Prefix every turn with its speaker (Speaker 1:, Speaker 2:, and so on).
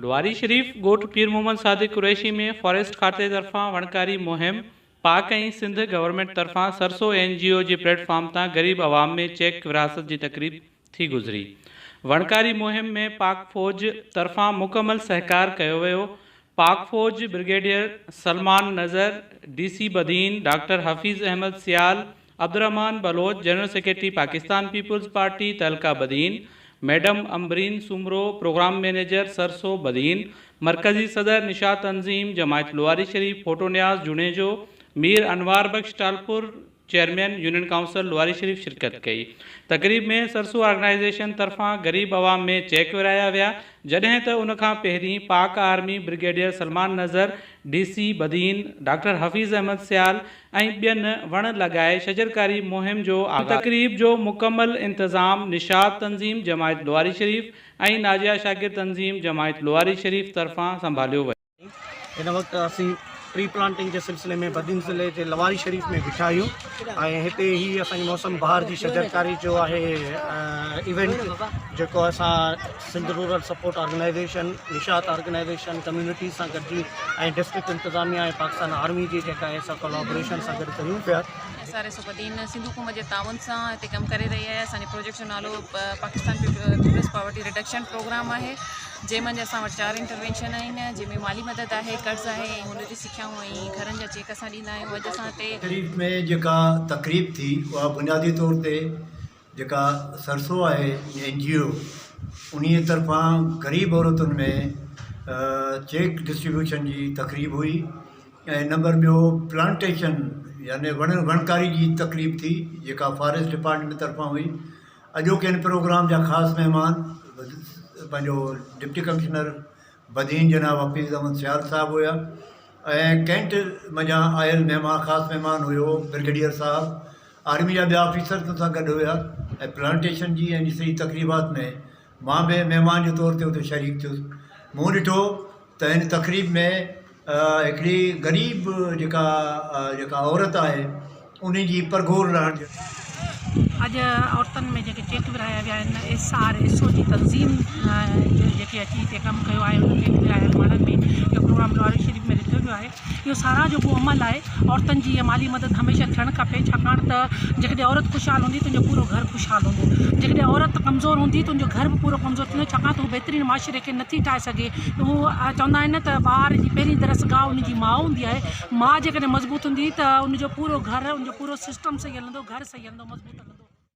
Speaker 1: लुआरी शरीफ ॻोठ पीर मोहम्मद सादिक कुरैशी में फॉरेस्ट खाते तरफ़ां वणकारी मुहिम पाक ऐं सिंध गवर्नमेंट तरफ़ां सरसो NGO जे प्लेटफॉर्म तां ग़रीब आवाम में चेक विरासत जी तकरीब थी गुज़री। वणकारी मुहिम में पाक फ़ौज तरफ़ां मुकमल सहकार कयो वियो। पाक फ़ौज brigadier Salman Nazar, DC Badin, doctor Hafeez Ahmed Sial, Abdurrahman Baloch, general secretary Pakistan peoples party तहलका Badin, madam Ambreen Soomro, programme manager सरसो बदीन, मरकज़ी सदर निशात तंजीम जमायत लुआरी शरीफ फोटो Niaz Junejo, Mir Anwar Bakhsh Talpur, chairman union council Luari Sharif शिरकत कई। तकरीब में सरसो ऑर्गेनाइजेशन तरफ़ां गरीब आवाम में चेक विराया विया, जॾहिं त उन खां पहिरीं पाक army brigadier Salman Nazar, DC Badin, doctor Hafeez Ahmed सियाल ऐं ॿियनि वण लॻाए शजरकारी मुहिम जो तकरीब जो मुकमल इंतज़ाम निशात तंजीम जमायत लुआरी शरीफ ऐं नाजिया शागिर तंजीम जमायत लुआरी शरीफ तरफ़ां संभालियो वियो।
Speaker 2: इन वक़्तु असीं ट्री प्लांटिंग के सिलसिले में बदीन ज़िले के लवारी शरीफ में बीठा आहियूं ऐं हिते ही असांजी मौसम बहार की शजरकारी जो आहे इवेंट जेको असां Sindh Rural Support Organisation, Nishat Organisation, community सां गॾिजी ऐं डिस्ट्रिक्ट इंतज़ामिया ऐं पाकिस्तान आर्मी जी जेका आहे असां कोलैबोरेशन सां गॾु कयूं पिया।
Speaker 3: SRSO बदीन सिंध हुकूमत जे ताउन सां हिते कमु करे रही आहे। असांजे प्रोजेक्ट जो नालो Pakistan Peoples Poverty Reduction Programme आहे, जंहिंमें असां वटि 4 इंटरवेंशन आहिनि, जंहिंमें माली मदद आहे, कर्ज़ आहे, हुनजी सिखियाऊं ऐं घरनि जा चेक असां ॾींदा आहियूं। अॼु असां हिते
Speaker 4: शरीफ में जेका तकरीब थी उहा बुनियादी तौर ते जेका सरसो आहे NGO उन्हीअ तरफ़ां ग़रीब औरतुनि में चेक डिस्ट्रीब्यूशन जी तकरीब हुई ऐं नंबर ॿियो प्लांटेशन यानी वणकारी जी तकरीब थी जेका फॉरेस्ट डिपार्टमेंट तरफ़ां हुई। अॼोके हिन प्रोग्राम जा ख़ासि महिमान पंहिंजो डिप्टी कमिश्नर बदीन जनाब हफ़ीज़ अहमद सियाल साहब हुआ ऐं कैंट मञा आयल महिमान ख़ासि महिमान हुयो ब्रिगेडियर साहब, आर्मी जा ॿिया ऑफिसर सां गॾु हुया ऐं प्लांटेशन जी ऐं सॼी तकरीबात में मां बि महिमान जे तौर ते हुते शरीक थियुसि। मूं ॾिठो त हिन तकरीब में हिकिड़ी ग़रीब जेका औरत आहे उन जी परगोर रहण जो
Speaker 5: अॼु औरतुनि में जेके चेक विराया विया आहिनि SRSO जी तंज़ीम जेके अची हिते कमु कयो आहे उन चेक विरायल माण्हुनि में इहो प्रोग्राम लुआरी शरीफ में ॾिठो वियो आहे। इहो सारा जेको अमल आहे औरतुनि जी माली मदद हमेशह थियणु खपे, छाकाणि त जेकॾहिं औरत ख़ुशहाल हूंदी तुंहिंजो पूरो घर ख़ुशहाल हूंदो। जेकॾहिं औरत कमज़ोर हूंदी तुंहिंजो घर बि पूरो कमज़ोर थींदो, छाकाणि त हू बहितरीनु माशरे खे नथी ठाहे सघे। हू चवंदा आहिनि न त ॿार जी पहिरीं दरस गाह उनजी माउ हूंदी आहे। माउ जेकॾहिं मज़बूत हूंदी त उनजो पूरो घर, उनजो पूरो सिस्टम सही हलंदो, घर सही हलंदो, मज़बूत हलंदो।